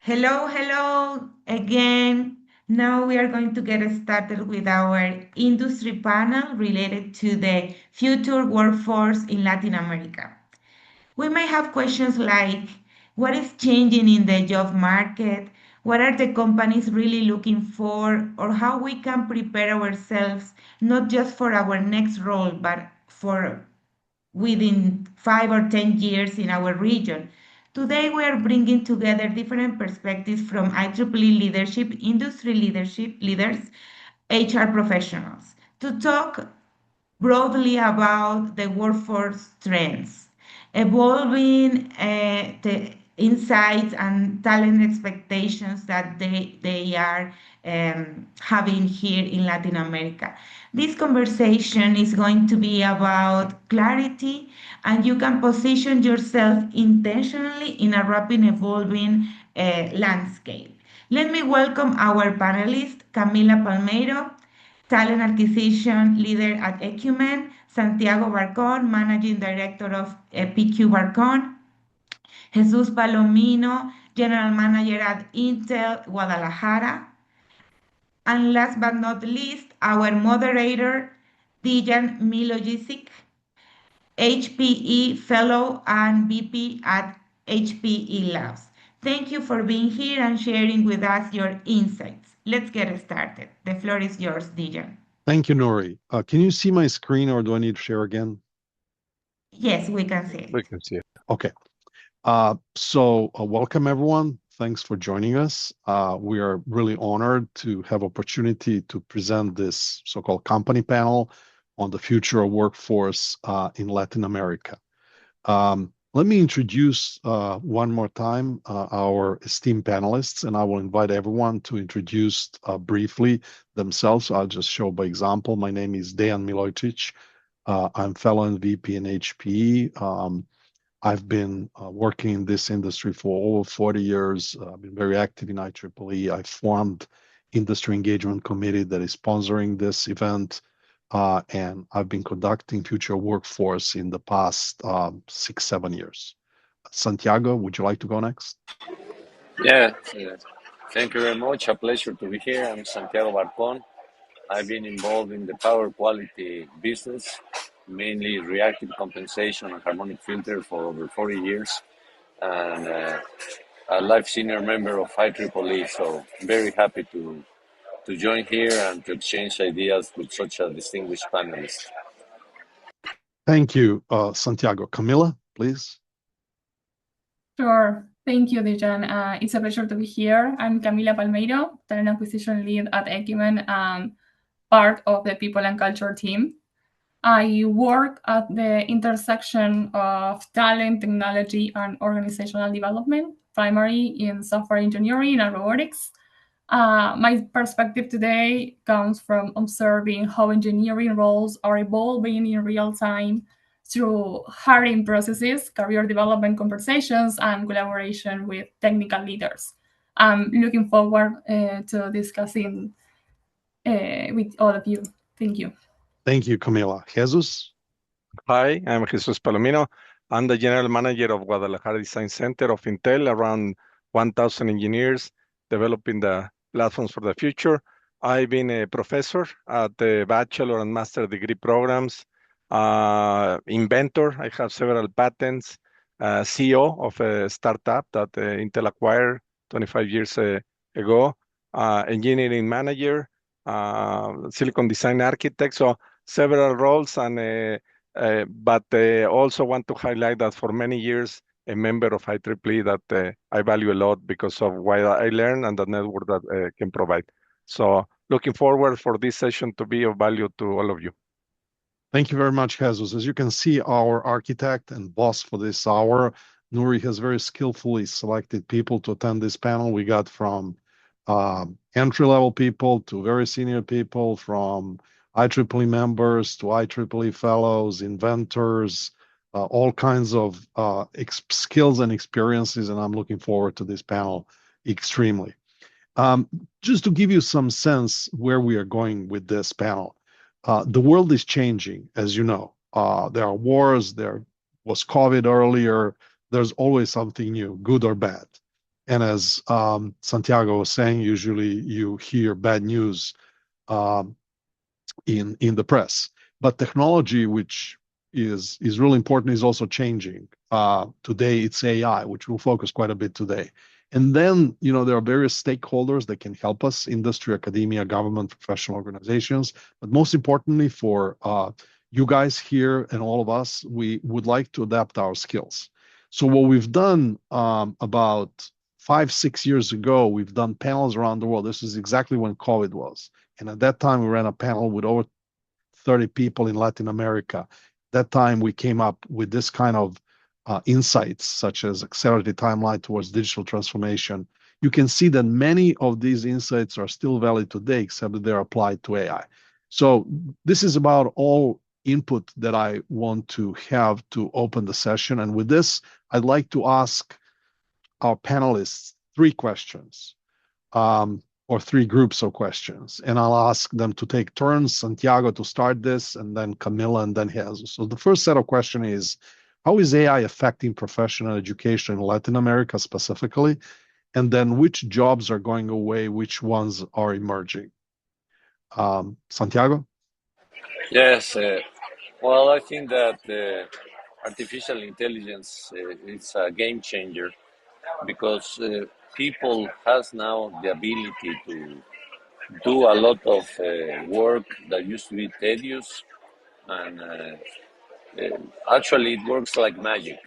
Hello, hello again. Now we are going to get started with our industry panel related to the future workforce in Latin America. We may have questions like what is changing in the job market? What are the companies really looking for? Or how we can prepare ourselves not just for our next role, but for within 5 or 10 years in our region. Today, we are bringing together different perspectives from IEEE leadership, industry leadership leaders, HR professionals to talk broadly about the workforce trends, evolving the insights and talent expectations that they are having here in Latin America. This conversation is going to be about clarity, and you can position yourself intentionally in a rapid evolving landscape. Let me welcome our panelist, Camila Palmeiro, Talent Acquisition Leader at Ecumen, Santiago Barcon, Managing Director of PQ Barcon, Jesus Palomino, General Manager at Intel Guadalajara, and last but not least, our moderator, Dijan Milojicic, HPE Fellow and VP at HPE Labs. Thank you for being here and sharing with us your insights. Let's get started. The floor is yours, Dijan. Thank you, Nori. Can you see my screen or do I need to share again? Yes, we can see We it. can see it. Okay. Welcome everyone. Thanks for joining us. We are really honored to have opportunity to present this so-called company panel on the future of workforce in Latin America. Let me introduce one more time our esteemed panelists, and I will invite everyone to introduce briefly themselves. I'll just show by example. My name is Dejan Milojicic. I'm fellow and VP in HPE. I've been working in this industry for over 40 years. I've been very active in IEEE. I formed industry engagement committee that is sponsoring this event. And I've been conducting future workforce in the past 6-7 years. Santiago, would you like to go next? Yeah. Thank you very much. A pleasure to be here. I'm Santiago Barcon. I've been involved in the power quality business, mainly reactive compensation and harmonic filter for over 40 years, and a life senior member of IEEE. So very happy to join here and to exchange ideas with such a distinguished panelist. Thank you, Santiago. Camila, please. Sure. Thank you, Dijan. It's a pleasure to be here. I'm Camila Palmeiro, Talent Acquisition Lead at Ecumen, part of the People and Culture team. I work at the intersection of talent, technology, and organizational development, primarily in software engineering and robotics. My perspective today comes from observing how engineering roles are evolving in real time through hiring processes, career development conversations, and collaboration with technical leaders. I'm looking forward to discussing with all of you. Thank you. Thank you, Camila. Jesus? Hi, I'm Jesus Palomino. I'm the General Manager of Guadalajara Design Center of Intel, around 1,000 engineers developing the platforms for the future. I've been a professor at the bachelor and master degree programs, inventor. I have several patents, CEO of a startup that Intel acquired 25 years ago, engineering manager, silicon design architect. So several roles, and but also want to highlight that for many years, a member of IEEE that I value a lot because of what I learned and the network that can provide. So looking forward for this session to be of value to all of you. Thank you very much, Jesus. As you can see, our architect and boss for this hour, Nuri, has very skillfully selected people to attend this panel. We got from entry-level people to very senior people, from IEEE members to IEEE fellows, inventors, all kinds of skills and experiences, and I'm looking forward to this panel extremely. Just to give you some sense where we are going with this panel, the world is changing, as you know. There are wars, there was COVID earlier, there's always something new, good or bad. And as Santiago was saying, usually you hear bad news um, in the press. But technology, which is really important, is also changing. Today it's AI, which we'll focus quite a bit today. And then, there are various stakeholders that can help us: industry, academia, government, professional organizations. But most importantly, for you guys here and all of us, we would like to adapt our skills. So what we've done about 5-6 years ago, we've done panels around the world. This is exactly when COVID was. And at that time, we ran a panel with over 30 people in Latin America. That time, we came up with this kind of insights, such as accelerated timeline towards digital transformation. You can see that many of these insights are still valid today, except that they're applied to AI. So this is about all input that I want to have to open the session. And with this, I'd like to ask our panelists 3 questions. Or 3 groups of questions. And I'll ask them to take turns, Santiago to start this, and then Camila, and then Jesus. So the first set of questions is, how is AI affecting professional education in Latin America specifically? And then which jobs are going away, which ones are emerging? Santiago? Yes, well, I think that artificial intelligence is a game changer because people has now the ability to do a lot of work that used to be tedious, and actually it works like magic.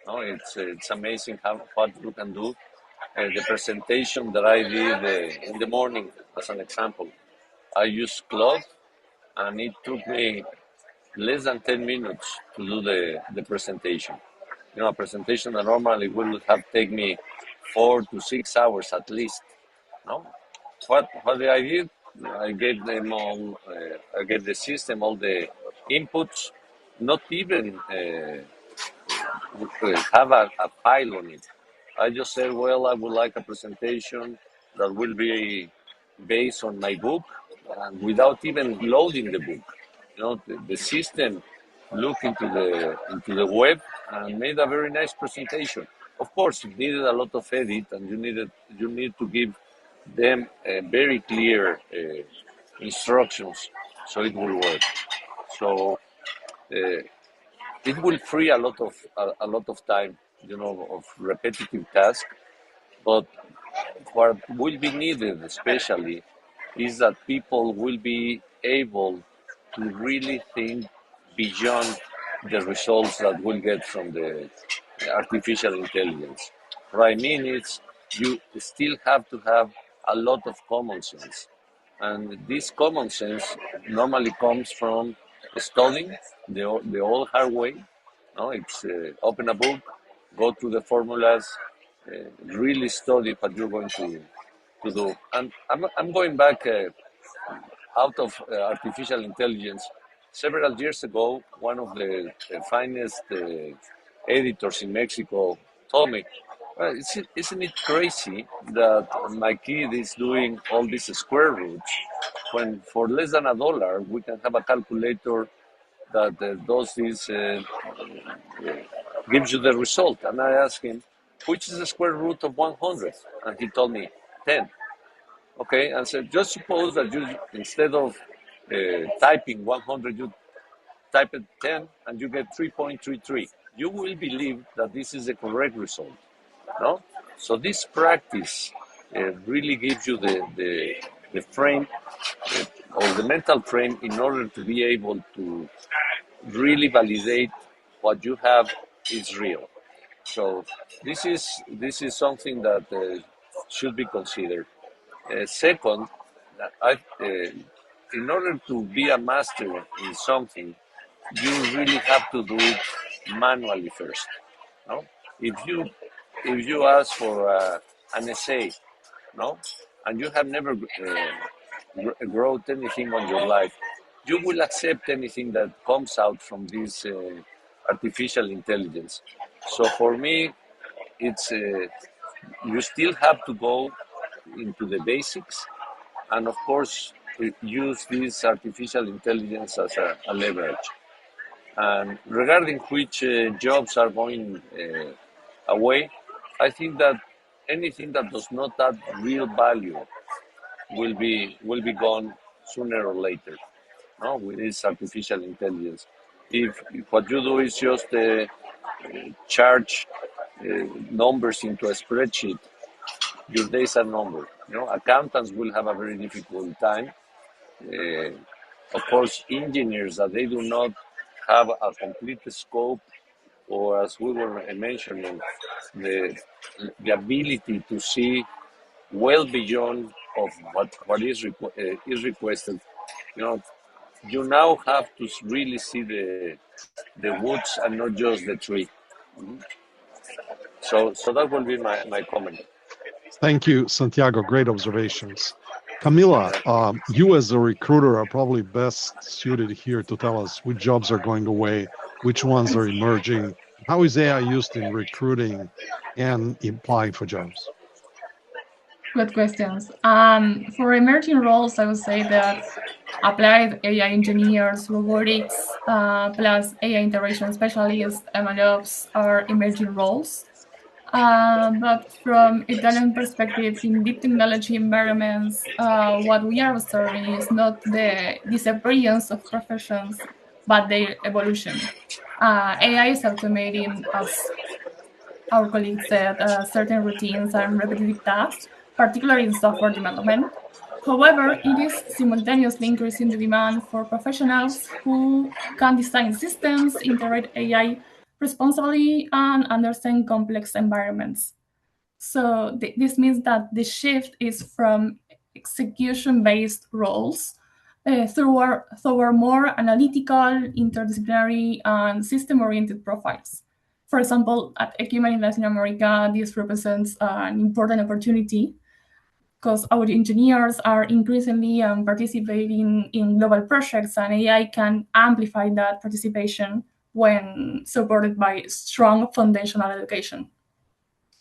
No, it's amazing how what you can do. The presentation that I did in the morning, as an example, I used Claude, and it took me less than 10 minutes to do the presentation. A presentation that normally would have taken me 4 to 6 hours at least. No, what did I did? I gave them all. I gave the system all the inputs, not even have a file on it. I just said, well, I would like a presentation that will be based on my book, and without even loading the book. The system looked into the web and made a very nice presentation. Of course, it needed a lot of edit, and you need to give them very clear instructions so it will work. So it will free a lot of time, of repetitive tasks. But what will be needed, especially, is that people will be able to really think beyond the results that we'll get from the artificial intelligence. What I mean is, you still have to have a lot of common sense. And this common sense normally comes from studying the old hard way. No, it's open a book, go through the formulas, really study what you're going to do. And I'm going back out of artificial intelligence. Several years ago, one of the finest editors in Mexico told me, well, isn't it crazy that my kid is doing all these square roots when for less than $1 we can have a calculator that does this, gives you the result? And I asked him, which is the square root of 100? And he told me 10. Okay, and so just suppose that you, instead of typing 100, you type it 10 and you get 3.33. You will believe that this is the correct result, no? So this practice really gives you the frame or the mental frame in order to be able to really validate what you have is real. So this is something that should be considered. Second, in order to be a master in something, you really have to do it manually first. No, if you ask for an essay, no, and you have never wrote anything on your life, you will accept anything that comes out from this artificial intelligence. So for me, it's you still have to go into the basics, and of course use this artificial intelligence as a leverage. And regarding which jobs are going away, I think that anything that does not add real value will be gone sooner or later. No, with this artificial intelligence. If what you do is just charge numbers into a spreadsheet, your days are numbered. Accountants will have a very difficult time. Uh, of course, engineers that they do not have a complete scope, or as we were mentioning, the ability to see well beyond of what is requested. You know, you now have to really see the woods and not just the tree. So that will be my comment. Thank you, Santiago. Great observations. Camila, you as a recruiter are probably best suited here to tell us which jobs are going away, which ones are emerging. How is AI used in recruiting and applying for jobs? Good questions. For emerging roles, I would say that applied AI engineers, robotics, plus AI integration specialists, MLOps are emerging roles. But from a talent perspective, in deep technology environments, what we are observing is not the disappearance of professions, but their evolution. AI is automating, as our colleague said, certain routines and repetitive tasks, particularly in software development. However, it is simultaneously increasing the demand for professionals who can design systems, integrate AI responsibly, and understand complex environments. So this means that the shift is from execution-based roles toward more analytical, interdisciplinary, and system-oriented profiles. For example, at Ecumen in Latin America, this represents an important opportunity because our engineers are increasingly participating in global projects, and AI can amplify that participation when supported by strong foundational education.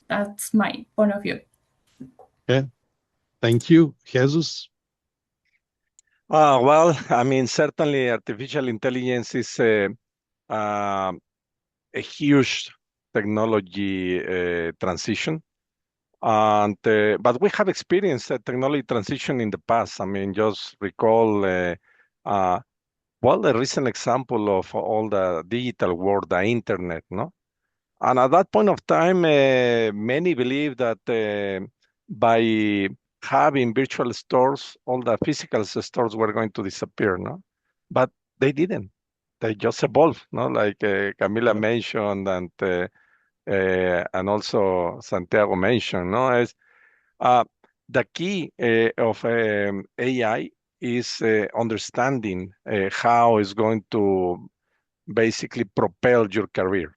That's my point of view. Okay, thank you. Jesus? Well, I mean, certainly artificial intelligence is a huge technology transition. But we have experienced a technology transition in the past. I mean, just recall, well, the recent example of all the digital world, the internet, no? And at that point of time, many believe that by having virtual stores, all the physical stores were going to disappear, no? But they didn't. They just evolved, no? Like Camila mentioned, and also Santiago mentioned, no? The key of AI is understanding how it's going to basically propel your career.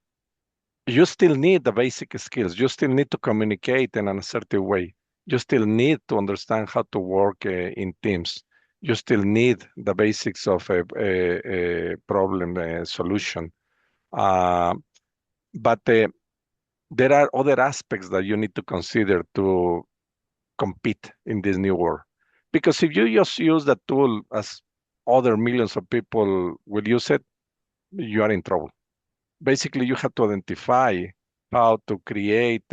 You still need the basic skills. You still need to communicate in an assertive way. You still need to understand how to work in teams. You still need the basics of a problem solution. But there are other aspects that you need to consider to compete in this new world. Because if you just use the tool as other millions of people will use it, you are in trouble. Basically, you have to identify how to create,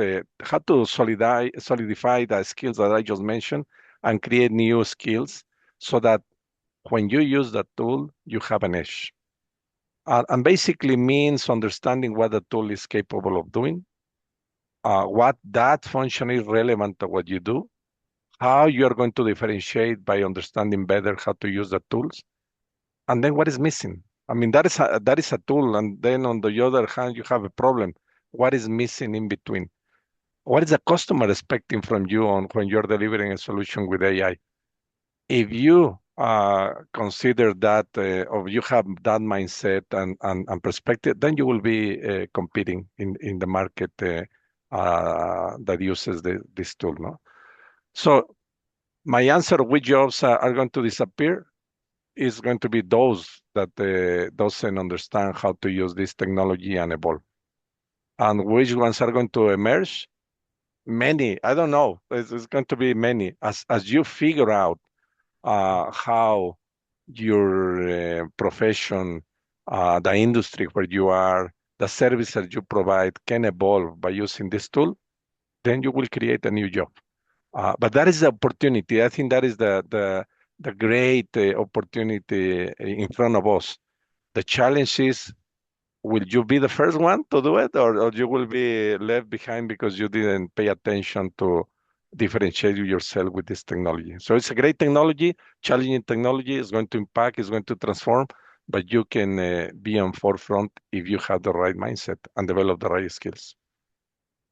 how to solidify the skills that I just mentioned and create new skills so that when you use that tool, you have an edge. And basically means understanding what the tool is capable of doing, what that function is relevant to what you do, how you are going to differentiate by understanding better how to use the tools, and then what is missing. I mean, that is a tool, and then on the other hand, you have a problem. What is missing in between? What is the customer expecting from you on when you're delivering a solution with AI? If you consider that, or you have that mindset and perspective, then you will be competing in the market that uses this tool. No? So my answer, which jobs are going to disappear, is going to be those that doesn't understand how to use this technology and evolve. And which ones are going to emerge? Many. I don't know. It's going to be many. As you figure out how your profession, the industry where you are, the services you provide can evolve by using this tool, then you will create a new job. But that is the opportunity. I think that is the great opportunity in front of us. The challenge is, will you be the first one to do it, or you will be left behind because you didn't pay attention to differentiate yourself with this technology? So it's a great technology, challenging technology. It's going to impact, it's going to transform, but you can be on forefront if you have the right mindset and develop the right skills.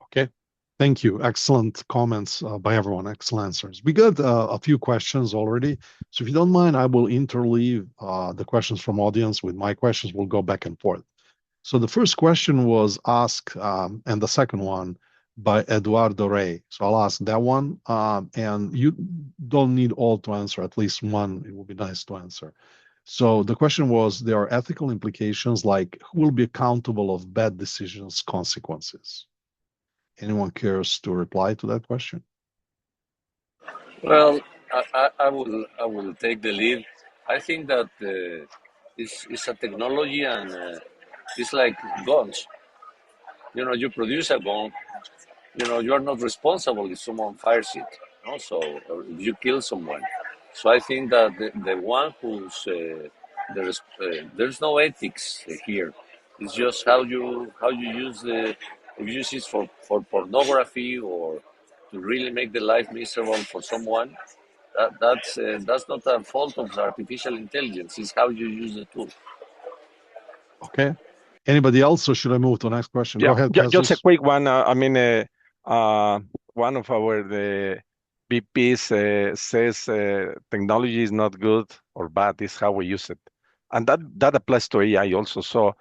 Okay. Thank you. Excellent comments by everyone. Excellent answers. We got a few questions already. So if you don't mind, I will interleave the questions from audience with my questions. We'll go back and forth. So the first question was asked, and the second one by Eduardo Rey. So I'll ask that one. And you don't need all to answer, at least one. It would be nice to answer. So the question was, there are ethical implications, like who will be accountable of bad decisions consequences? Anyone cares to reply to that question? Well, I will take the lead. I think that it's a technology, and it's like guns. You produce a gun. You are not responsible if someone fires it. So or if you kill someone. So I think that the one who's there's no ethics here. It's just how you use if you use it for pornography or to really make the life miserable for someone. That's not a fault of artificial intelligence. It's how you use the tool. Okay. Anybody else, or should I move to the next question? Yeah, Go ahead, just a Jesus. quick one. One of our VPs says technology is not good or bad, it's how we use it. And that applies to AI also. So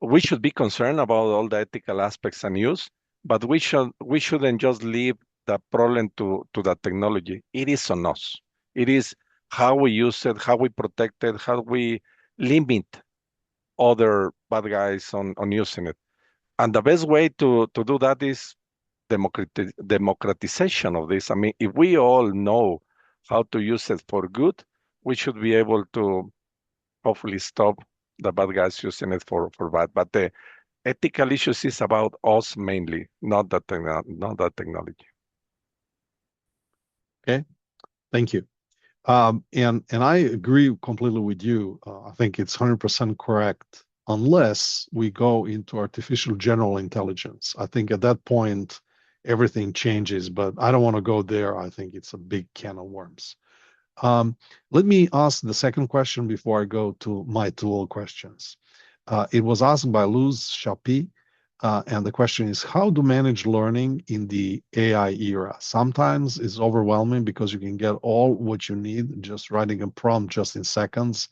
we should be concerned about all the ethical aspects and use, but we shouldn't just leave the problem to the technology. It is on us. It is how we use it, how we protect it, how we limit other bad guys on using it. And the best way to do that is democratization of this. I mean, if we all know how to use it for good, we should be able to hopefully stop the bad guys using it for bad. But the ethical issues is about us mainly, not the technology. Okay. Thank you. And I agree completely with you. I think it's 100% correct, unless we go into artificial general intelligence. I think at that point, everything changes, but I don't want to go there. I think it's a big can of worms. Let me ask the second question before I go to my two little questions. It was asked by Luz Chapi, and the question is, how to manage learning in the AI era? Sometimes it's overwhelming because you can get all what you need just writing a prompt just in seconds,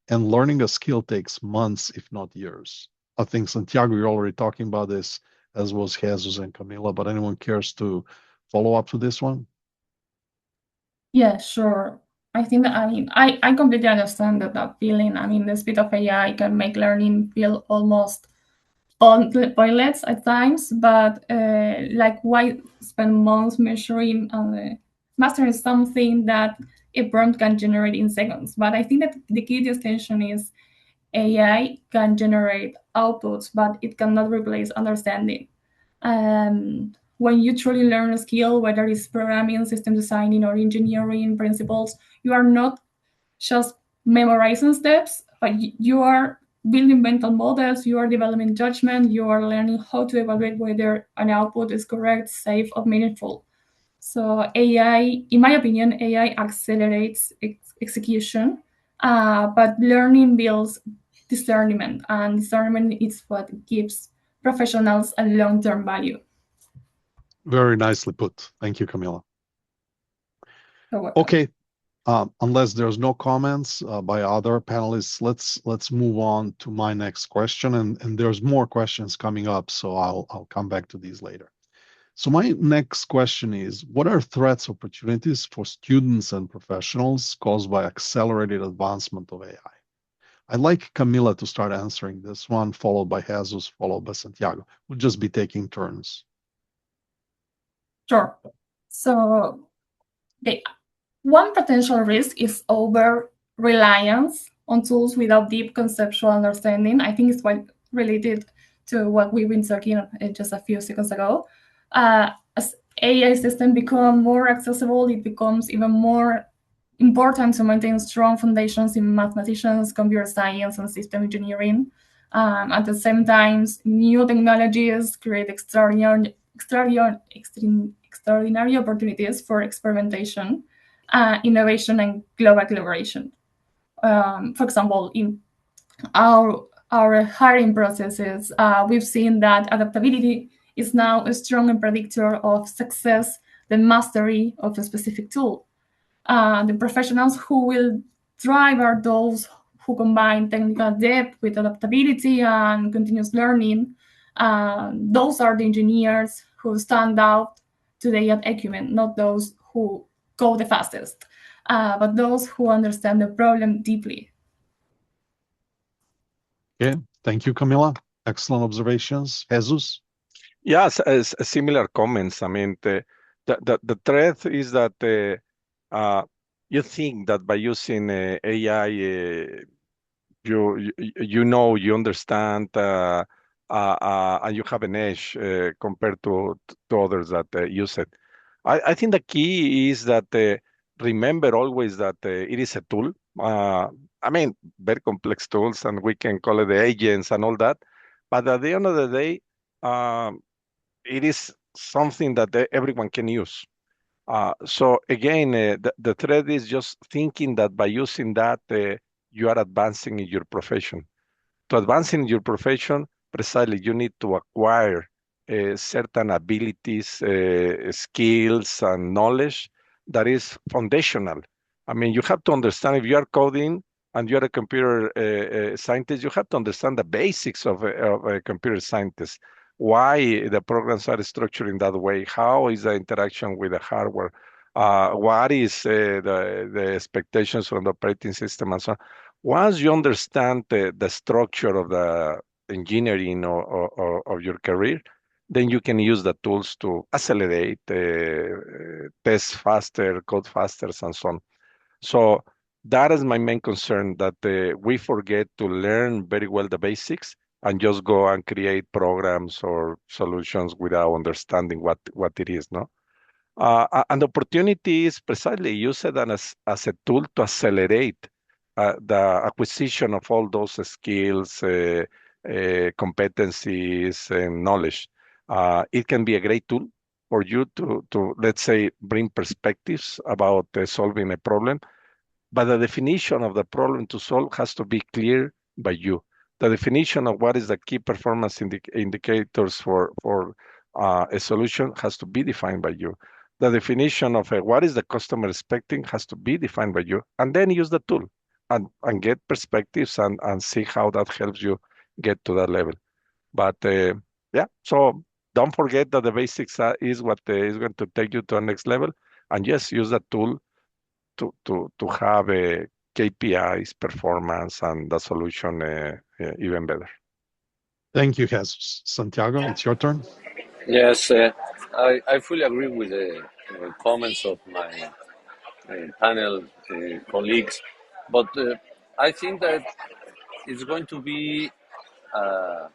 and learning a skill takes months, if not years. I think, Santiago, you're already talking about this, as was Jesus and Camila, but anyone cares to follow up to this one? Yeah, sure. I think that, I completely understand that feeling. The speed of AI can make learning feel almost pointless at times, but why spend months measuring mastering something that a prompt can generate in seconds? But I think that the key distinction is AI can generate outputs, but it cannot replace understanding. When you truly learn a skill, whether it's programming, system designing, or engineering principles, you are not just memorizing steps, but you are building mental models, you are developing judgment, you are learning how to evaluate whether an output is correct, safe, or meaningful. So AI, in my opinion, AI accelerates execution, but learning builds discernment, and discernment is what gives professionals a long-term value. Very nicely put. Thank you, Camila. You're welcome. Okay. Unless there's no comments by other panelists, let's move on to my next question, and there's more questions coming up, so I'll come back to these later. So my next question is, what are threats, opportunities for students and professionals caused by accelerated advancement of AI? I'd like Camila to start answering this one, followed by Jesus, followed by Santiago. We'll just be taking turns. Sure. So one potential risk is over-reliance on tools without deep conceptual understanding. I think it's quite related to what we've been talking just a few seconds ago. as AI systems become more accessible, it becomes even more important to maintain strong foundations in mathematicians, computer science, and system engineering. At the same time, new technologies create extraordinary opportunities for experimentation, innovation, and global collaboration. For example, in our hiring processes, we've seen that adaptability is now a strong predictor of success, the mastery of a specific tool. The professionals who will thrive are those who combine technical depth with adaptability and continuous learning. Those are the engineers who stand out today at Ecumen, not those who go the fastest, but those who understand the problem deeply. Okay, thank you, Camila. Excellent observations. Jesus? Yes, similar comments. I mean, the threat is that you think that by using AI, you understand, and you have an edge compared to others that use it. I think the key is that remember always that it is a tool. I mean, very complex tools, and we can call it the agents and all that. But at the end of the day, it is something that everyone can use. So again, the thread is just thinking that by using that, you are advancing in your profession. To advance in your profession, precisely, you need to acquire certain abilities, skills, and knowledge that is foundational. I mean, you have to understand if you are coding and you are a computer scientist, you have to understand the basics of a computer scientist. Why the programs are structured in that way? How is the interaction with the hardware? What is the expectations from the operating system and so on? Once you understand the structure of the engineering of your career, then you can use the tools to accelerate, test faster, code faster, and so on. So that is my main concern, that we forget to learn very well the basics and just go and create programs or solutions without understanding what it is, no? And the opportunity is precisely use it as a tool to accelerate the acquisition of all those skills, competencies, and knowledge. It can be a great tool for you to let's say, bring perspectives about solving a problem, but the definition of the problem to solve has to be clear by you. The definition of what is the key performance indicators for a solution has to be defined by you. The definition of what is the customer expecting has to be defined by you, and then use the tool and get perspectives and see how that helps you get to that level. But yeah, so don't forget that the basics is what is going to take you to the next level, and yes, use that tool to have a KPIs, performance, and the solution even better. Thank you, Jesus. Santiago, it's your turn. Yes, I fully agree with the comments of my panel colleagues, but I think that it's going to be a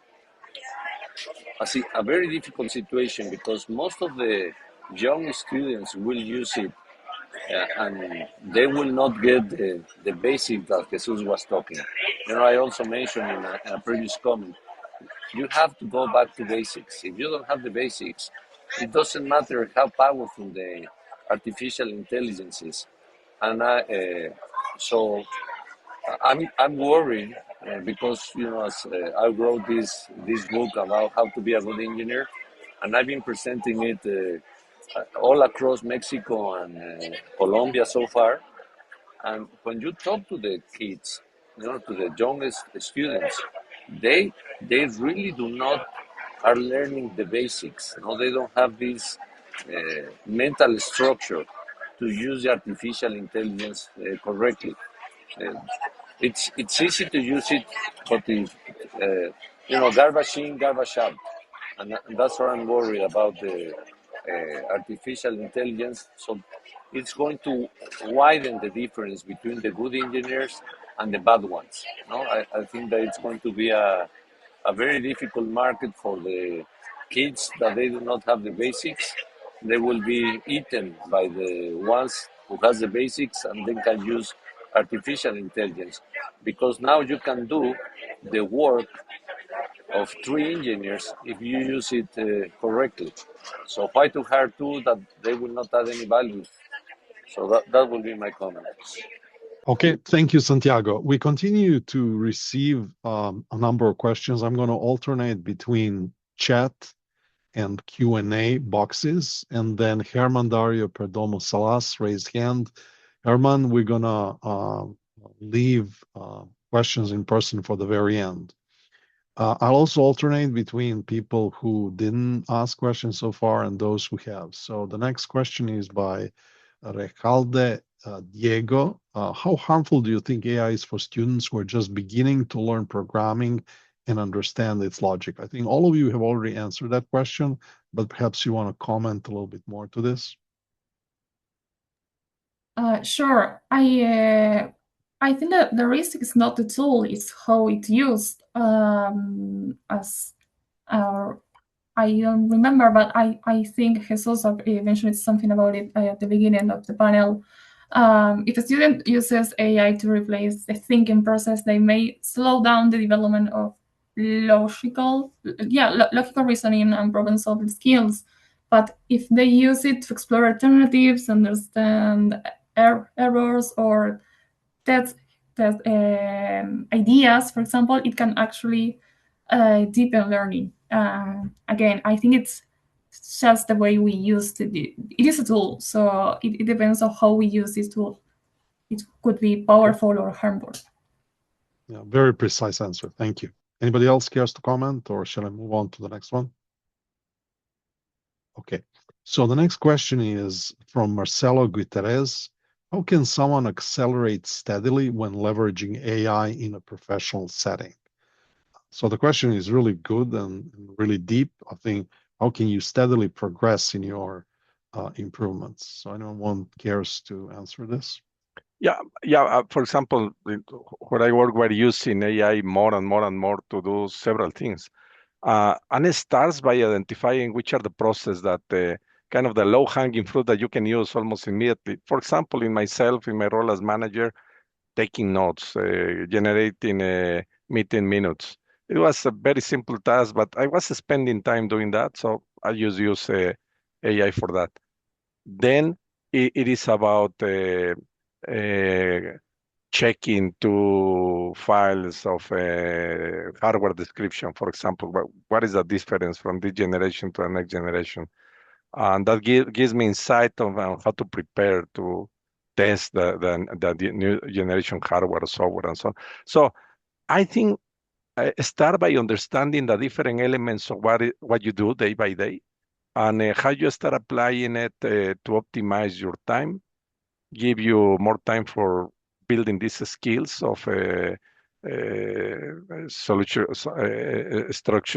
very difficult situation because most of the young students will use it and they will not get the basic that Jesus was talking. I also mentioned in a previous comment, you have to go back to basics. If you don't have the basics, it doesn't matter how powerful the artificial intelligence is. And so I'm worried because as I wrote this book about how to be a good engineer, and I've been presenting it all across Mexico and Colombia so far. And when you talk to the kids, to the youngest students, they really do not are learning the basics. They don't have this mental structure to use the artificial intelligence correctly. Uh, it's easy to use it, but if garbage in, garbage out, and that's what I'm worried about the artificial intelligence. So it's going to widen the difference between the good engineers and the bad ones. No, I think that it's going to be a very difficult market for the kids that they do not have the basics, they will be eaten by the ones who has the basics and then can use artificial intelligence. Because now you can do the work of 3 engineers if you use it correctly. So why to hire two that they will not add any value? So that will be my comment. Okay, thank you, Santiago. We continue to receive a number of questions. I'm going to alternate between chat and Q&A boxes, and then Herman Dario Perdomo Salas raised hand. Herman, we're going to leave questions in person for the very end. I'll also alternate between people who didn't ask questions so far and those who have. So the next question is by Recalde Diego. How harmful do you think AI is for students who are just beginning to learn programming and understand its logic? I think all of you have already answered that question, but perhaps you want to comment a little bit more to this. Sure. I think that the risk is not the tool; it's how it's used. As I don't remember, but I think Jesus mentioned something about it at the beginning of the panel. If a student uses AI to replace the thinking process, they may slow down the development of logical reasoning and problem-solving skills. But if they use it to explore alternatives, understand errors, or test ideas, for example, it can actually deepen learning. Again, I think it's just the way we use it. It is a tool, so it depends on how we use this tool. It could be powerful or harmful. Yeah, very precise answer. Thank you. Anybody else cares to comment, or shall I move on to the next one? Okay. So the next question is from Marcelo Guterres. How can someone accelerate steadily when leveraging AI in a professional setting? So the question is really good and really deep. I think, how can you steadily progress in your improvements? So anyone cares to answer this? Yeah. For example, where I work, we're using AI more and more and more to do several things. And it starts by identifying which are the processes that kind of the low-hanging fruit that you can use almost immediately. For example, in my role as manager, taking notes, generating meeting minutes. It was a very simple task, but I was spending time doing that, so I just use AI for that. Then it is about checking two files of hardware description, for example. What is the difference from this generation to the next generation? And that gives me insight on how to prepare to test the new generation hardware, software, and so on. So I think start by understanding the different elements of what you do day by day, and how you start applying it to optimize your time, give you more time for building these skills of structure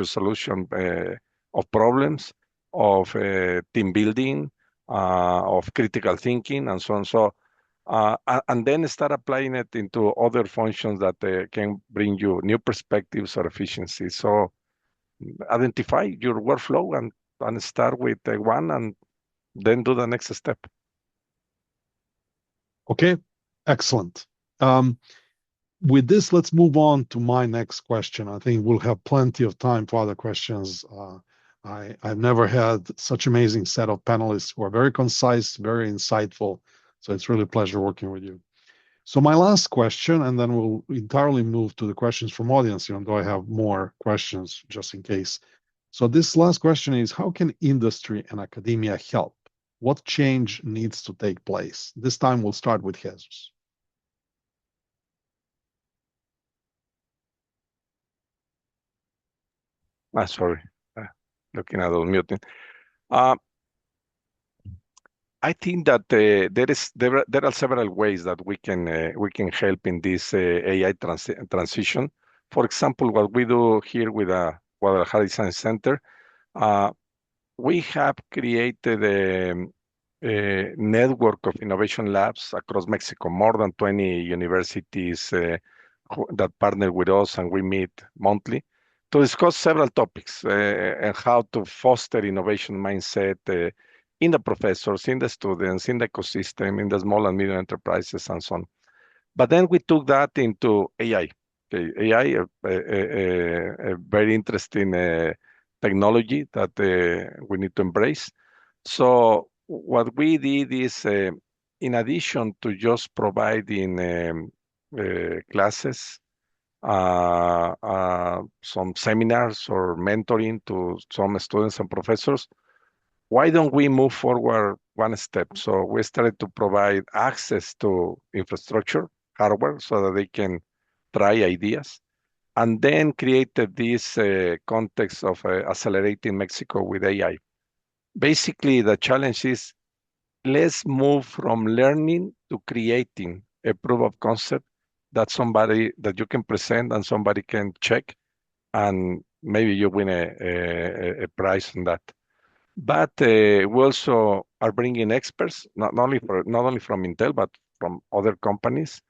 solution of problems, of team building, of critical thinking, and so on. So, and then start applying it into other functions that can bring you new perspectives or efficiency. So identify your workflow and start with one and then do the next step. Okay, excellent. With this, let's move on to my next question. I think we'll have plenty of time for other questions. I've never had such amazing set of panelists who are very concise, very insightful. So it's really a pleasure working with you. So my last question, and then we'll entirely move to the questions from audience, even though I have more questions just in case. So this last question is, how can industry and academia help? What change needs to take place? This time we'll start with Jesus. Sorry, looking at unmuting. I think that there are several ways that we can help in this AI transition. For example, what we do here with Guadalajara Design Center, we have created a network of innovation labs across Mexico, more than 20 universities that partner with us, and we meet monthly. to discuss several topics and how to foster innovation mindset in the professors, in the students, in the ecosystem, in the small and medium enterprises, and so on. But then we took that into AI. Okay, AI, a very interesting technology that we need to embrace. So what we did is, in addition to just providing classes, some seminars or mentoring to some students and professors, why don't we move forward one step? So we started to provide access to infrastructure, hardware, so that they can try ideas, and then created this context of accelerating Mexico with AI. Basically, the challenge is, let's move from learning to creating a proof of concept that you can present and somebody can check, and maybe you win a prize on that. But we also are bringing experts, not only from Intel, but from other companies,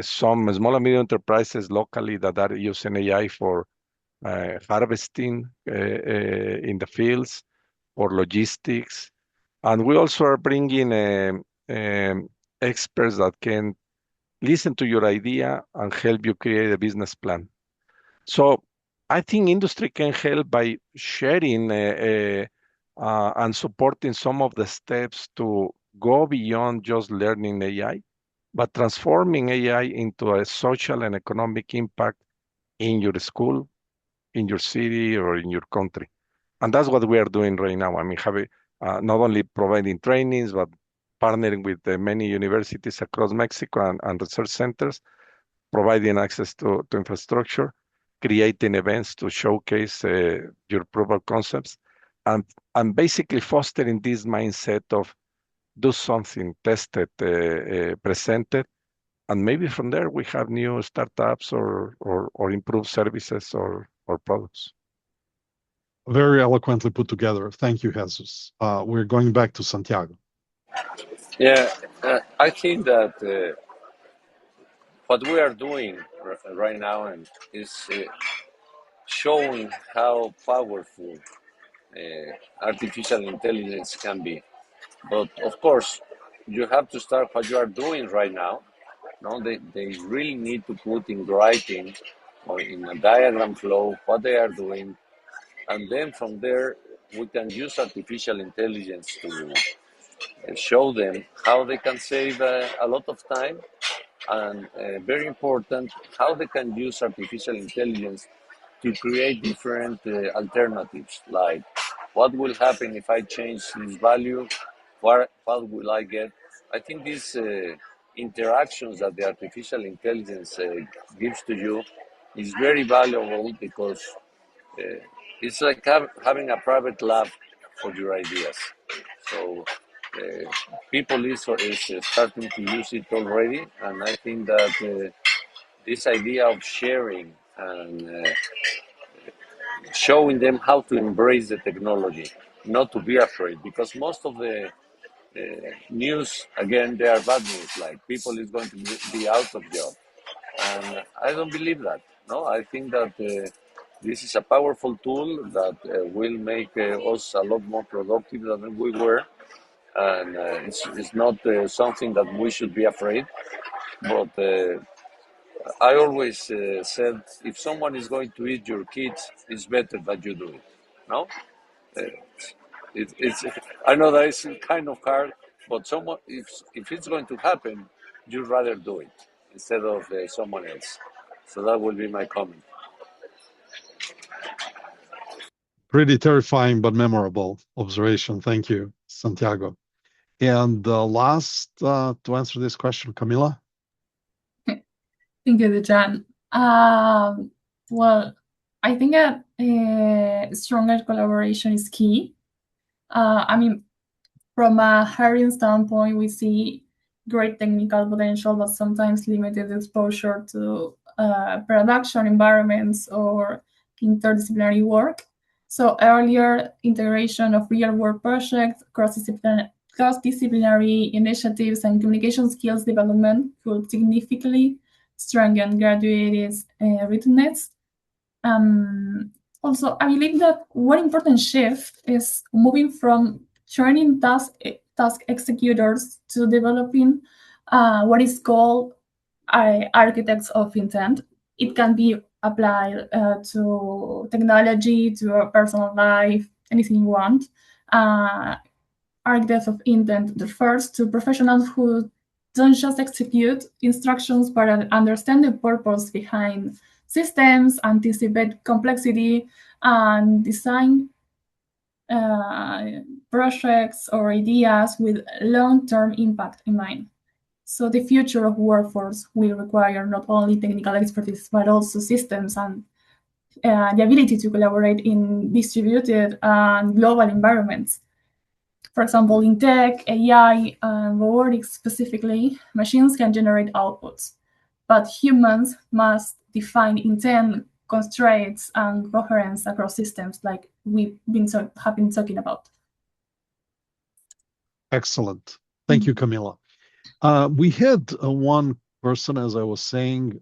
some small and medium enterprises locally that are using AI for harvesting in the fields, for logistics. And we also are bringing experts that can listen to your idea and help you create a business plan. So I think industry can help by sharing and supporting some of the steps to go beyond just learning AI, but transforming AI into a social and economic impact in your school, in your city, or in your country. And that's what we are doing right now. I mean, not only providing trainings, but partnering with many universities across Mexico and research centers, providing access to infrastructure, creating events to showcase your proof of concepts, and basically fostering this mindset of do something, test it, present it, and maybe from there we have new startups or improved services or products. Very eloquently put together. Thank you, Jesus. We're going back to Santiago. Yeah, I think that what we are doing right now is showing how powerful artificial intelligence can be. But of course, you have to start what you are doing right now. No, they really need to put in writing or in a diagram flow what they are doing. And then from there, we can use artificial intelligence to show them how they can save a lot of time, and very important, how they can use artificial intelligence to create different alternatives, like what will happen if I change this value, what will I get. I think these interactions that the artificial intelligence gives to you is very valuable, because it's like having a private lab for your ideas. So people is starting to use it already, and I think that this idea of sharing and showing them how to embrace the technology, not to be afraid, because most of the news, again, they are bad news, like people is going to be out of job, and I don't believe that. No, I think that this is a powerful tool that will make us a lot more productive than we were, and it's not something that we should be afraid. But I always said, if someone is going to eat your kids, it's better that you do it. No, uh, it's. I know that it's kind of hard, but someone, if it's going to happen, you'd rather do it instead of someone else. So that will be my comment. Pretty terrifying but memorable observation. Thank you, Santiago. And last to answer this question, Camila. Thank you, Dejan. Well, I think that stronger collaboration is key. I mean, from a hiring standpoint, we see great technical potential, but sometimes limited exposure to production environments or interdisciplinary work. So earlier integration of real-world projects, cross-disciplinary initiatives, and communication skills development could significantly strengthen graduates' readiness. Also, I believe that one important shift is moving from training task executors to developing what is called architects of intent. It can be applied to technology, to a personal life, anything you want. Architects of intent refers to professionals who don't just execute instructions but understand the purpose behind systems, anticipate complexity, and design projects or ideas with long-term impact in mind. So the future of workforce will require not only technical expertise, but also systems and the ability to collaborate in distributed and global environments. For example, in tech, AI, and robotics specifically, machines can generate outputs, but humans must define intent, constraints, and coherence across systems like have been talking about. Excellent. Thank you, Camila. We had one person, as I was saying,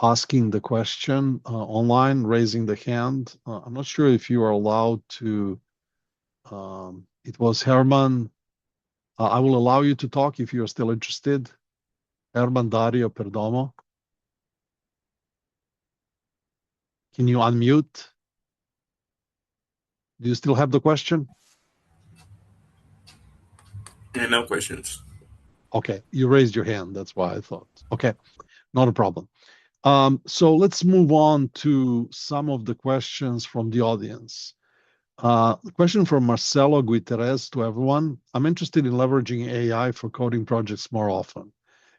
asking the question online, raising the hand. I'm not sure if you are allowed to. It was Herman. I will allow you to talk if you're still interested. Herman Dario Perdomo. Can you unmute? Do you still have the question? No questions. Okay, you raised your hand. That's why I thought. Okay, not a problem. So let's move on to some of the questions from the audience. Question from Marcelo Guiterres to everyone. I'm interested in leveraging AI for coding projects more often.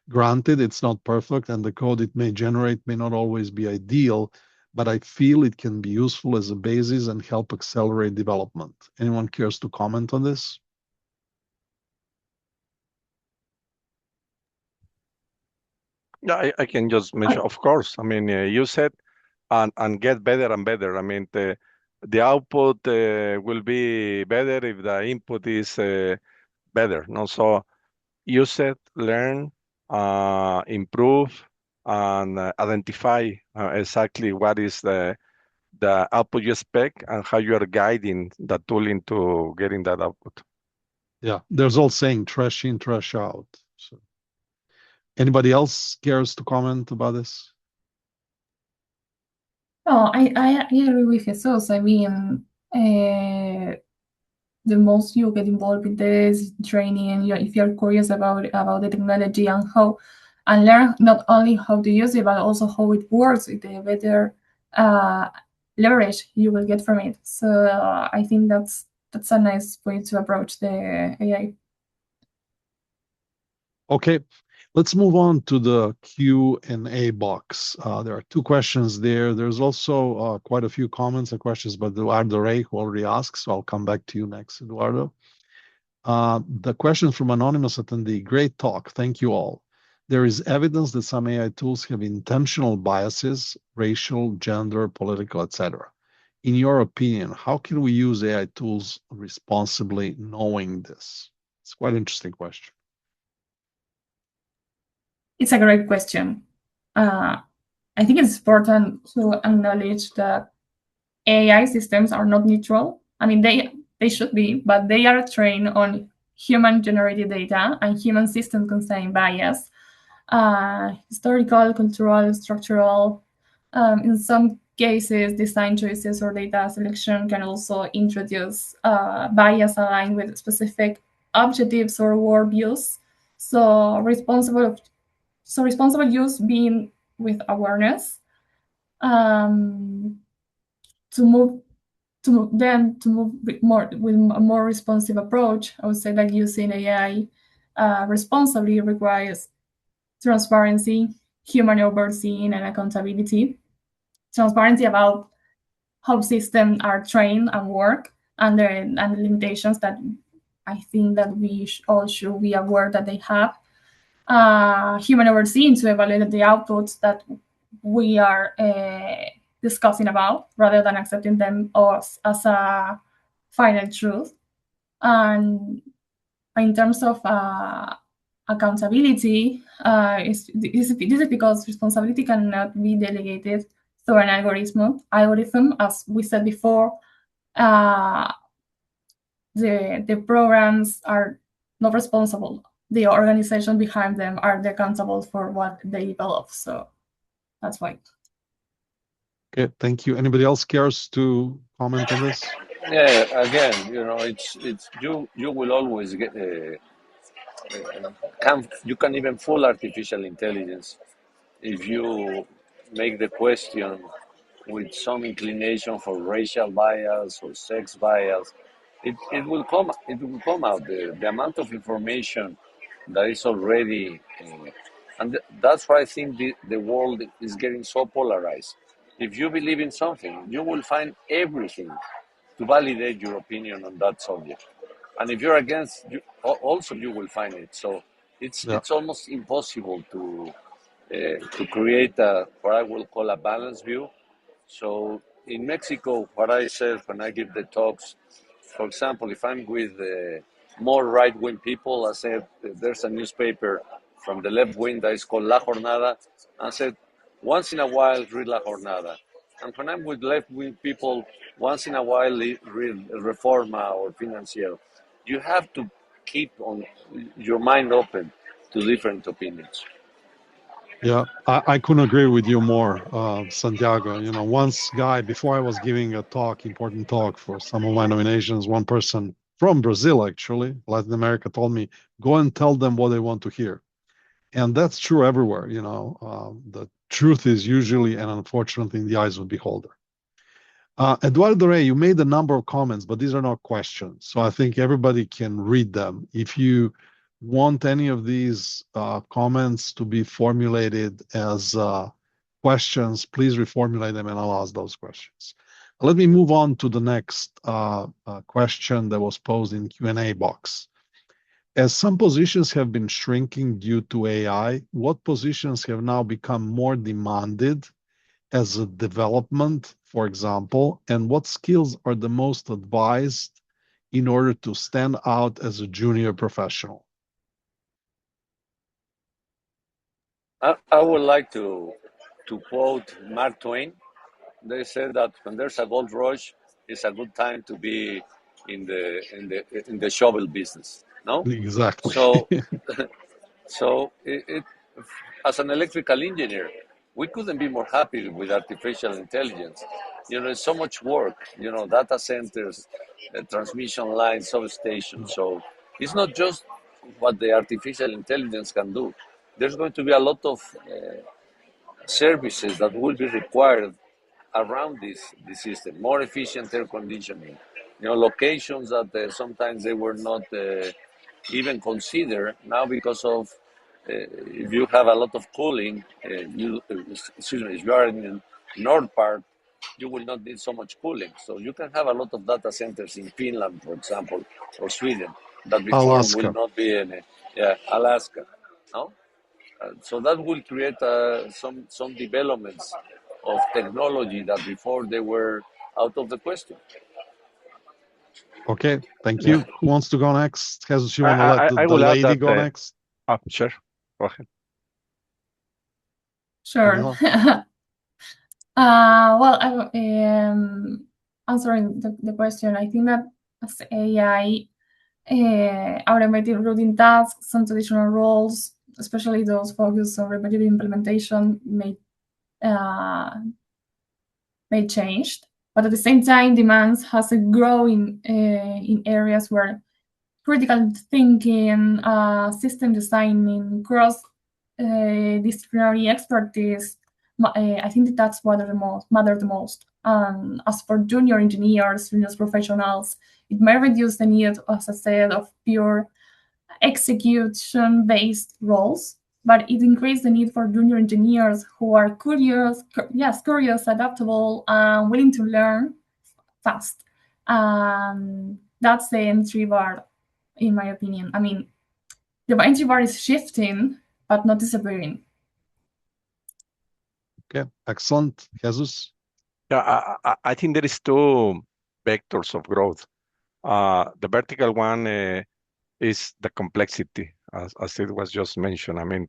Granted, it's not perfect and the code it may generate may not always be ideal, but I feel it can be useful as a basis and help accelerate development. Anyone cares to comment on this? Yeah, I can just mention, of course. I mean, use it and get better and better. I mean, the output will be better if the input is better. No, so use it, learn, improve, and identify exactly what is the output you expect and how you are guiding the tool into getting that output. Yeah, there's all saying trash in, trash out. So, anybody else cares to comment about this? No, I agree with Jesus. I mean, the most you get involved with this training, if you're curious about the technology and how, and learn not only how to use it, but also how it works, the better leverage you will get from it. So I think that's a nice way to approach the AI. Okay, let's move on to the Q&A box. There are two questions there. There's also quite a few comments and questions by Eduardo Rey, who already asked, so I'll come back to you next, Eduardo. The question from anonymous attendee, great talk, thank you all. There is evidence that some AI tools have intentional biases, racial, gender, political, etc. In your opinion, how can we use AI tools responsibly knowing this? It's quite an interesting question. It's a great question. I think it's important to acknowledge that AI systems are not neutral. I mean, they should be, but they are trained on human-generated data, and human systems contain bias, historical, cultural, structural. In some cases, design choices or data selection can also introduce bias aligned with specific objectives or worldviews. So responsible use being with awareness. To move with a more responsive approach, I would say that using AI responsibly requires transparency, human overseeing, and accountability. Transparency about how systems are trained and work, and the limitations that I think that we all should be aware that they have. Human overseeing to evaluate the outputs that we are discussing about, rather than accepting them as a final truth. And in terms of accountability, this is because responsibility cannot be delegated through an algorithm, as we said before. The programs are not responsible. The organization behind them are accountable for what they develop. So that's why. Okay, thank you. Anybody else cares to comment on this? Yeah, again, it's you will always get you can even fool artificial intelligence if you make the question with some inclination for racial bias or sex bias. It will come out. The amount of information that is already, that's why I think the world is getting so polarized. If you believe in something, you will find everything to validate your opinion on that subject. And if you're against, also you will find it. So it's Yeah. it's almost impossible to create what I will call a balanced view. So in Mexico, what I said when I give the talks, for example, if I'm with more right-wing people, I said there's a newspaper from the left wing that is called La Jornada. I said once in a while read La Jornada, and when I'm with left-wing people, once in a while read Reforma or Financiero. You have to keep on your mind open to different opinions. Yeah, I couldn't agree with you more, Santiago. Once guy, before I was giving a talk, important talk for some of my nominations, one person from Brazil, actually, Latin America, told me, go and tell them what they want to hear. And that's true everywhere. The truth is usually and unfortunately in the eyes of the beholder. Eduardo Rey, you made a number of comments, but these are not questions. So I think everybody can read them. If you want any of these comments to be formulated as questions, please reformulate them and I'll ask those questions. Let me move on to the next question that was posed in Q&A box. As some positions have been shrinking due to AI, what positions have now become more demanded as a development, for example, and what skills are the most advised in order to stand out as a junior professional? I would like to quote Mark Twain. They said that when there's a gold rush, it's a good time to be in the shovel business. No, Exactly. so as an electrical engineer, we couldn't be more happy with artificial intelligence. It's so much work. Data centers, transmission lines, substations. So it's not just what the artificial intelligence can do. There's going to be a lot of services that will be required around this system, more efficient air conditioning, locations that sometimes they were not even considered now because of if you have a lot of cooling, if you are in the north part, you will not need so much cooling. So you can have a lot of data centers in Finland, for example, or Sweden, that before will Alaska. not be in Alaska. No? So that will create some developments of technology that before they were out of the question. Okay, thank Yeah. you. Who wants to go next? Jesus, you want to let I the will add lady that, go next? Sure. Go ahead. Sure. Camila? Well, I'm answering the question. I think that as AI automating routine tasks, some traditional roles, especially those focused on repetitive implementation, may change. But at the same time, demands has a growing in areas where critical thinking, system designing, cross-disciplinary expertise, I think that's what matter the most. As for junior engineers, junior professionals, it may reduce the need, as I said, of pure execution-based roles, but it increased the need for junior engineers who are curious, adaptable, and willing to learn fast. That's the entry bar, in my opinion. I mean, the entry bar is shifting, but not disappearing. Okay, excellent. Jesus? Yeah, I think there is two vectors of growth. The vertical one is the complexity, as it was just mentioned. I mean,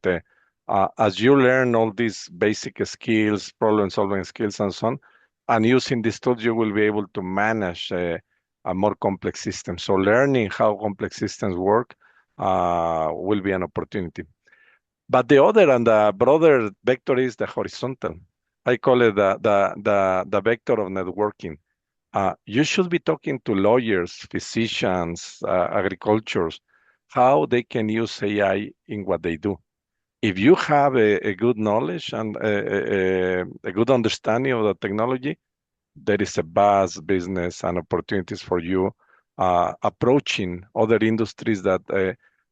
As you learn all these basic skills, problem-solving skills, and so on, and using these tools, you will be able to manage a more complex system. So learning how complex systems work will be an opportunity. But the other and the broader vector is the horizontal. I call it the vector of networking. You should be talking to lawyers, physicians, agricultures, how they can use AI in what they do. If you have a good knowledge and a good understanding of the technology, there is a vast business and opportunities for you approaching other industries that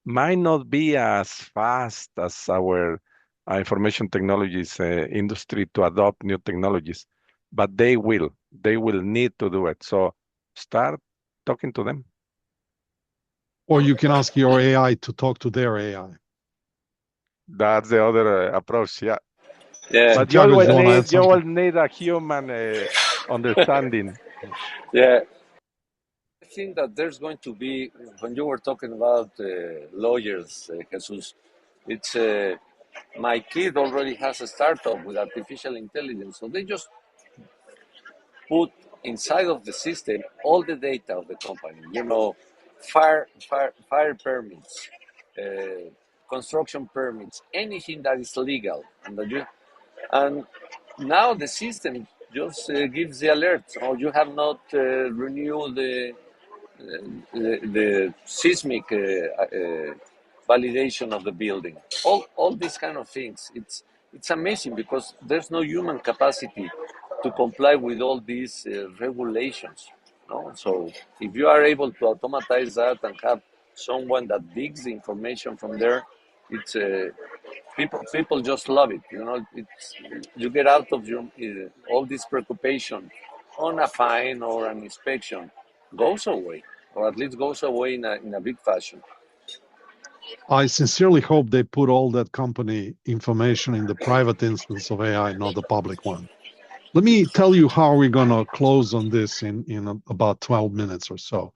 might not be as fast as our information technologies industry to adopt new technologies, but they will need to do it. So start talking to them. Or you can ask your AI to talk to their AI. That's the other approach, yeah. Yeah, But you Santiago, do you want to add always something? need a human understanding. yeah. I think that there's going to be, when you were talking about lawyers, Jesus, it's my kid already has a startup with artificial intelligence, so they just put inside of the system all the data of the company. You know, fire permits, construction permits, anything that is legal, and now the system just gives the alert. Oh, you have not renewed the seismic validation of the building. All these kind of things. It's amazing because there's no human capacity to comply with all these regulations. No? So if you are able to automatize that and have someone that digs the information from there, it's people just love it. You know, it's you get out of your all this preoccupation on a fine or an inspection goes away, or at least goes away in a big fashion. I sincerely hope they put all that company information in the private instance of AI, not the public one. Let me tell you how we're going to close on this in about 12 minutes or so.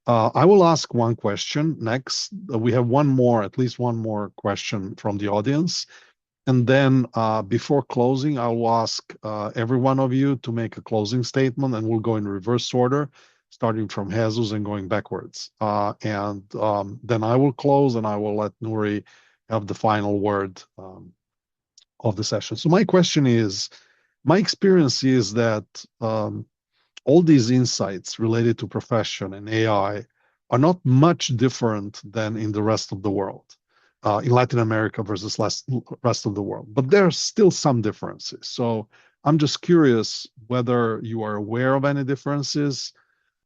I will ask one question next. We have at least one more question from the audience. And then before closing, I will ask every one of you to make a closing statement, and we'll go in reverse order, starting from Jesus and going backwards. And then I will close, and I will let Nuri have the final word of the session. So my experience is that all these insights related to profession and AI are not much different than in the rest of the world, in Latin America versus rest of the world. But there are still some differences. So I'm just curious whether you are aware of any differences.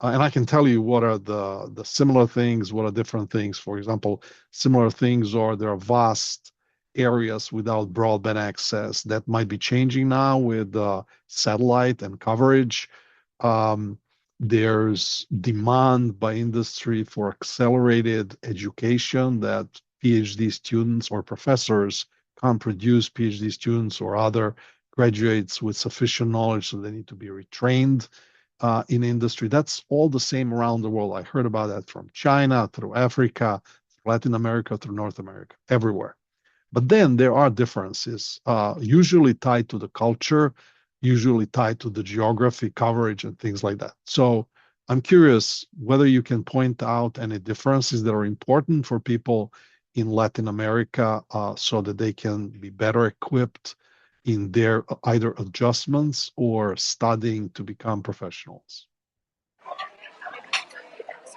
And I can tell you what are the similar things, what are different things. For example, similar things are there are vast areas without broadband access that might be changing now with satellite and coverage. There's demand by industry for accelerated education that PhD students or professors can't produce PhD students or other graduates with sufficient knowledge, so they need to be retrained in industry. That's all the same around the world. I heard about that from China, through Africa, through Latin America, through North America, everywhere. But then there are differences, usually tied to the culture, usually tied to the geography, coverage, and things like that. So I'm curious whether you can point out any differences that are important for people in Latin America so that they can be better equipped in their either adjustments or studying to become professionals.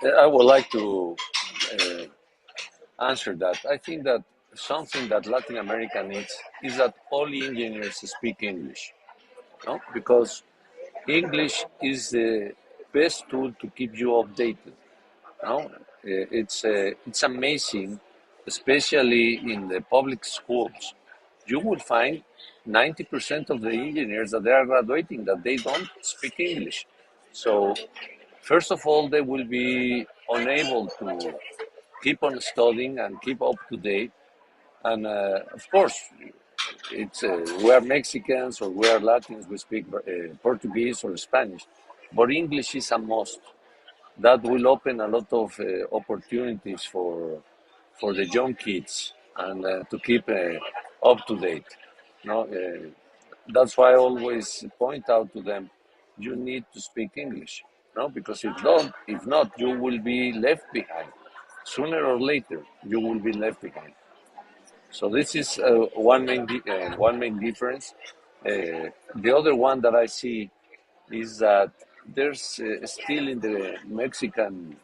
I would like to answer that. I think that something that Latin America needs is that all engineers speak English, no? Because English is the best tool to keep you updated. No? It's amazing, especially in the public schools. You will find 90% of the engineers that they are graduating that they don't speak English. So first of all, they will be unable to keep on studying and keep up to date. And of course, it's we are Mexicans or we are Latins, we speak Portuguese or Spanish, but English is a must. That will open a lot of opportunities for the young kids. and to keep up to date. No, that's why I always point out to them, you need to speak English, no, because if not, you will be left behind. Sooner or later, you will be left behind. So this is one main difference. The other one that I see is that there's still in the Mexican,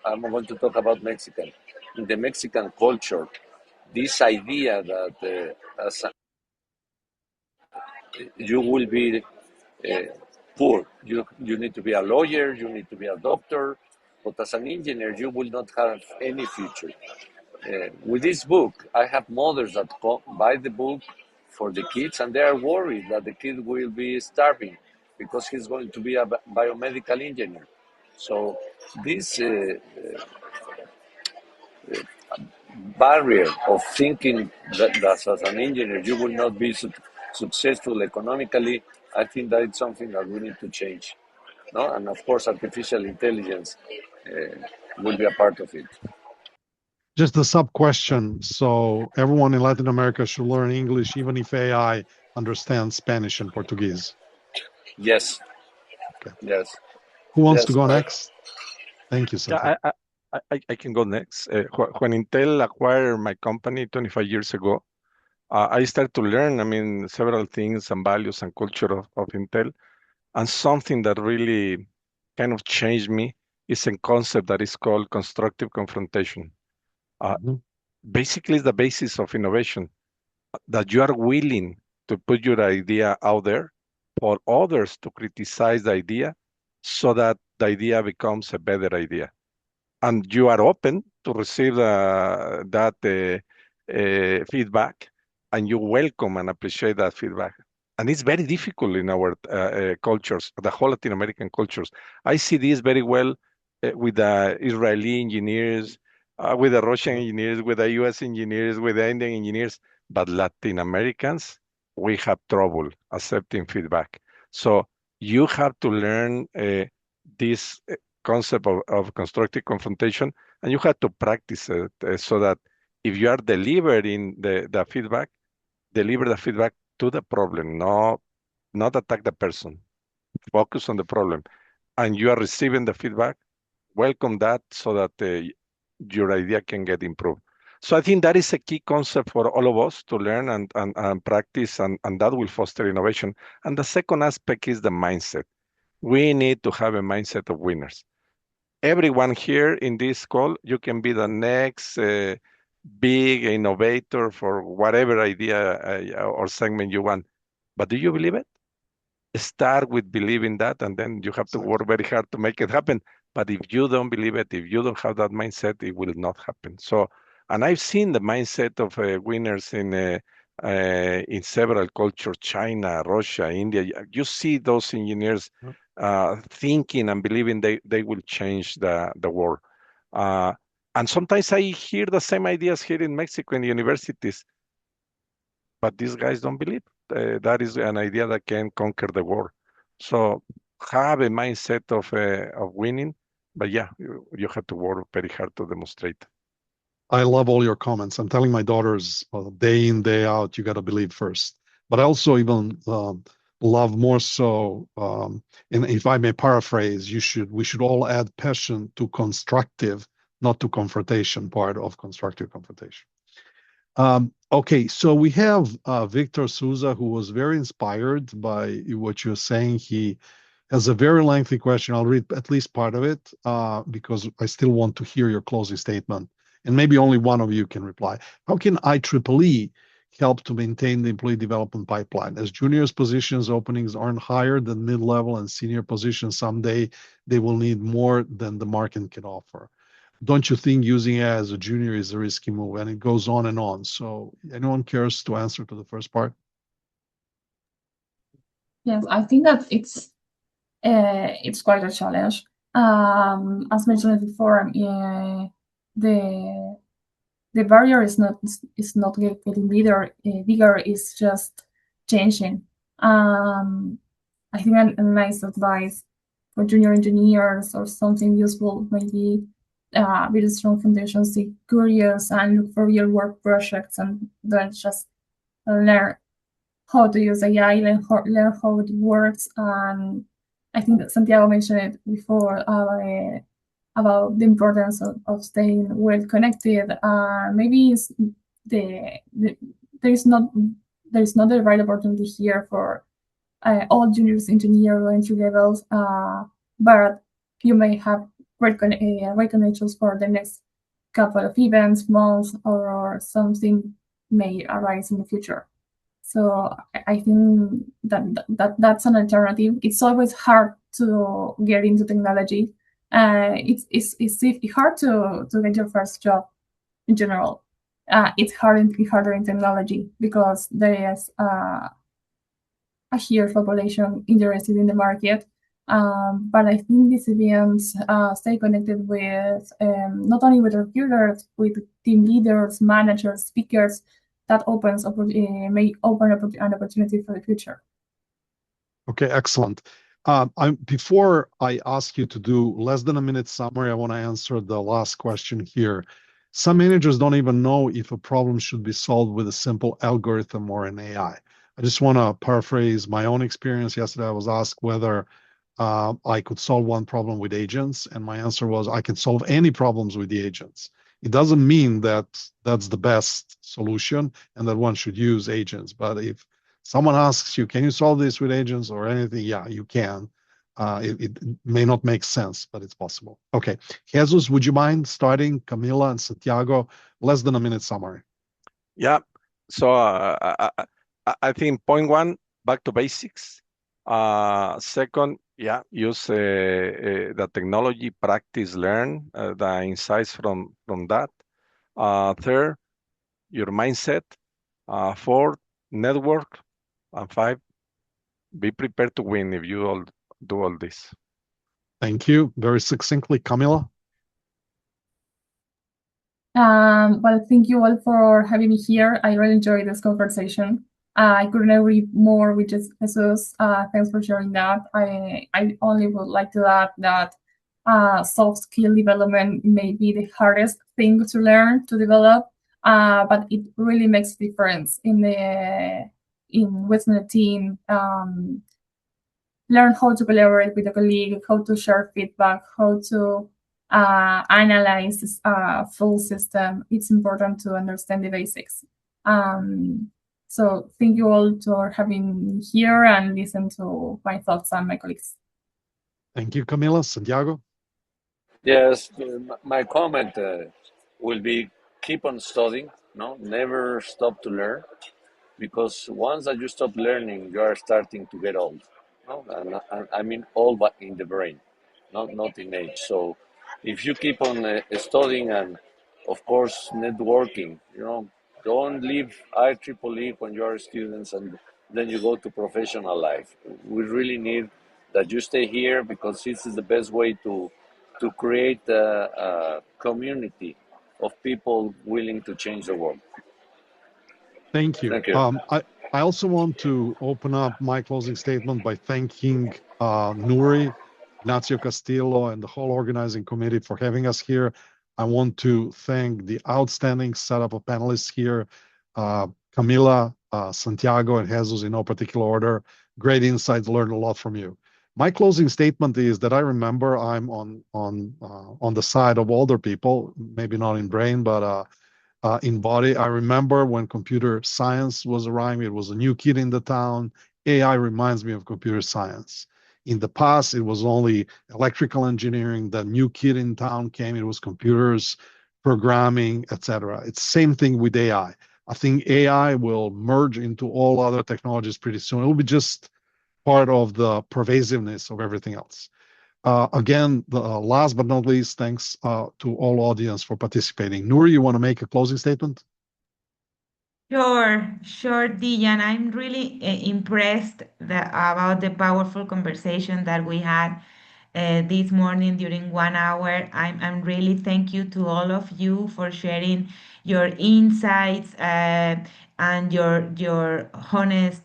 I'm going to talk about Mexican, in the Mexican culture, this idea that you will be uh, poor. You need to be a lawyer, you need to be a doctor, but as an engineer, you will not have any future. With this book, I have mothers that buy the book for the kids, and they are worried that the kid will be starving because he's going to be a biomedical engineer. So this barrier of thinking that as an engineer you will not be successful economically, I think that it's something that we need to change. No, and of course, artificial intelligence will be a part of it. Just a sub question. So everyone in Latin America should learn English, even if AI understands Spanish and Portuguese. Yes. Okay. Yes. Who wants Yes. to go next? Thank you, Santiago. Yeah, I can go next. When Intel acquired my company 25 years ago, I started to learn, several things and values and culture of Intel. And something that really kind of changed me is a concept that is called constructive confrontation. Basically, it's the basis of innovation, that you are willing to put your idea out there for others to criticize the idea so that the idea becomes a better idea. And you are open to receive that feedback, and you welcome and appreciate that feedback. And it's very difficult in our cultures, the whole Latin American cultures. I see this very well with the Israeli engineers, with the Russian engineers, with the US engineers, with the Indian engineers. But Latin Americans, we have trouble accepting feedback. So you have to learn this concept of constructive confrontation, and you have to practice it so that if you are delivering the feedback, deliver the feedback to the problem, not attack the person. Focus on the problem. And you are receiving the feedback, welcome that so that your idea can get improved. So I think that is a key concept for all of us to learn and practice, and that will foster innovation. And the second aspect is the mindset. We need to have a mindset of winners. Everyone here in this call, you can be the next big innovator for whatever idea or segment you want. But do you believe it? Start with believing that, and then you have to work very hard to make it happen. But if you don't believe it, if you don't have that mindset, it will not happen. So, and I've seen the mindset of winners in several cultures, China, Russia, India. You see those engineers thinking and believing they will change the world. And sometimes I hear the same ideas here in Mexico in the universities, but these guys don't believe that is an idea that can conquer the world. So have a mindset of winning, but yeah, you have to work very hard to demonstrate. I love all your comments. I'm telling my daughters day in, day out, you got to believe first. But I also even love more so, and if I may paraphrase, we should all add passion to constructive, not to confrontation part of constructive confrontation. Okay, so we have Victor Souza, who was very inspired by what you're saying. He has a very lengthy question. I'll read at least part of it because I still want to hear your closing statement. And maybe only one of you can reply. How can IEEE help to maintain the employee development pipeline? As juniors positions openings aren't higher than mid-level and senior positions, someday they will need more than the market can offer. Don't you think using it as a junior is a risky move? And it goes on and on. So anyone cares to answer to the first part? Yes, I think that it's quite a challenge. As mentioned before, the barrier is not getting bigger. It's just changing. I think a nice advice for junior engineers or something useful maybe build strong foundations, stay curious, and look for real work projects, and don't just learn how to use AI, learn how it works. And I think that Santiago mentioned it before about the importance of staying well connected. Maybe it's there's not the right opportunity here for all juniors, engineer, or entry levels, but you may have great connections for the next couple of events, months, or something may arise in the future. So I think that's an alternative. It's always hard to get into technology. It's hard to get your first job in general. It's harder in technology because there is a huge population interested in the market. But I think these events stay connected with not only with recruiters, with team leaders, managers, speakers. That may open up an opportunity for the future. Okay, excellent. Before I ask you to do less than a minute summary, I want to answer the last question here. Some managers don't even know if a problem should be solved with a simple algorithm or an AI. I just want to paraphrase my own experience. Yesterday, I was asked whether I could solve one problem with agents, and my answer was I can solve any problems with the agents. It doesn't mean that that's the best solution and that one should use agents. But if someone asks you, can you solve this with agents or anything? Yeah, you can. It may not make sense, but it's possible. Okay, Jesus, would you mind starting? Camila and Santiago, less than a minute summary. Yeah. So I think point one, back to basics. Second, yeah, use the technology, practice, learn the insights from that. Third, your mindset. Fourth, network. And five, be prepared to win if you all do all this. Thank you. Very succinctly, Camila. Well, thank you all for having me here. I really enjoyed this conversation. I couldn't agree more with Jesus. Thanks for sharing that. I only would like to add that soft skill development may be the hardest thing to learn, to develop, but it really makes a difference within a team. Learn how to collaborate with a colleague, how to share feedback, how to analyze a full system. It's important to understand the basics. So thank you all for having me here and listen to my thoughts and my colleagues. Thank you, Camila. Santiago? Yes, my comment will be keep on studying, no, never stop to learn, because once that you stop learning, you are starting to get old, no, and I mean old, but in the brain, not in age. So if you keep on studying and of course networking, don't leave IEEE when you are students and then you go to professional life. We really need that you stay here because this is the best way to create a community of people willing to change the world. Thank you. Thank you. I also want to open up my closing statement by thanking Nuri, Ignacio Castillo, and the whole organizing committee for having us here. I want to thank the outstanding setup of panelists here, Camila, Santiago, and Jesus in no particular order. Great insights, learned a lot from you. My closing statement is that I remember I'm on the side of older people, maybe not in brain, but in body. I remember when computer science was arriving, it was a new kid in the town. AI reminds me of computer science. In the past, it was only electrical engineering. The new kid in town came, it was computers, programming, etc. It's the same thing with AI. I think AI will merge into all other technologies pretty soon. It will be just part of the pervasiveness of everything else. Again, last but not least, thanks to all audience for participating. Nuri, you want to make a closing statement? Sure, Dijan. I'm really impressed about the powerful conversation that we had this morning during 1 hour. I'm really thank you to all of you for sharing your insights and your honest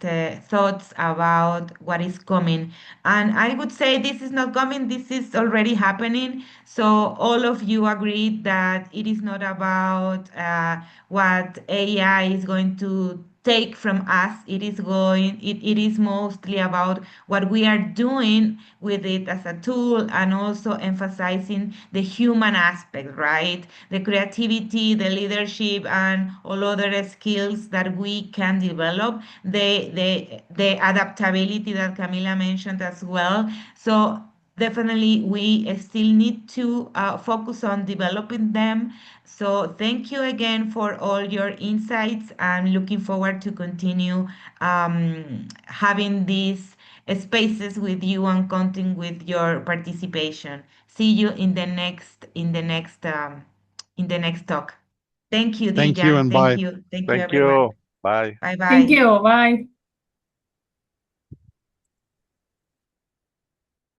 thoughts about what is coming. And I would say this is not coming, this is already happening. So all of you agreed that it is not about what AI is going to take from us. It is mostly about what we are doing with it as a tool, and also emphasizing the human aspect, right? The creativity, the leadership, and all other skills that we can develop, the adaptability that Camila mentioned as well. So definitely we still need to focus on developing them. So thank you again for all your insights. I'm looking forward to continue having these spaces with you and counting with your participation. See you in the next talk. Thank you, Thank you Dija. and Thank bye. you. Thank you, Thank everyone. you. Bye. Bye Thank bye. you. Bye.